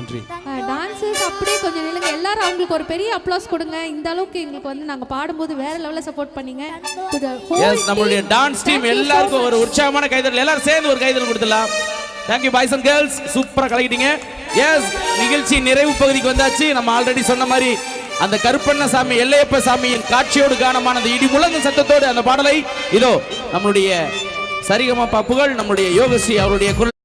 நன்றி. டான்சர்ஸ் அப்படியே கொஞ்சம் நில்லுங்க எல்லாரும், அவங்களுக்கு ஒரு பெரிய அப்ளாஸ் கொடுங்க. இந்த அளவுக்கு எங்களுக்கு வந்து நாங்க பாடும்போது வேற லெவல்ல சப்போர்ட் பண்ணீங்க. எஸ், நம்மளுடைய டான்ஸ் டீம் எல்லாருக்கும் ஒரு உற்சாகமான கைதட்டல், எல்லாரும் சேர்ந்து ஒரு கைதட்டல் கொடுத்துடலாம். Thank you boys and girls, சூப்பரா கலக்கிட்டீங்க. எஸ், நிகழ்ச்சி நிறைவு பகுதிக்கு வந்தாச்சு. நம்ம ஆல்ரெடி சொன்ன மாதிரி அந்த கருப்பண்ணசாமி எல்லையப்ப சாமியின் காட்சியோடு காணமான அந்த இடி முழங்கும் சத்தத்தோடு அந்த பாடலை இதோ நம்மளுடைய சரிகம புகழ் நம்முடைய யோகஸ்ரீ அவருடைய குரல்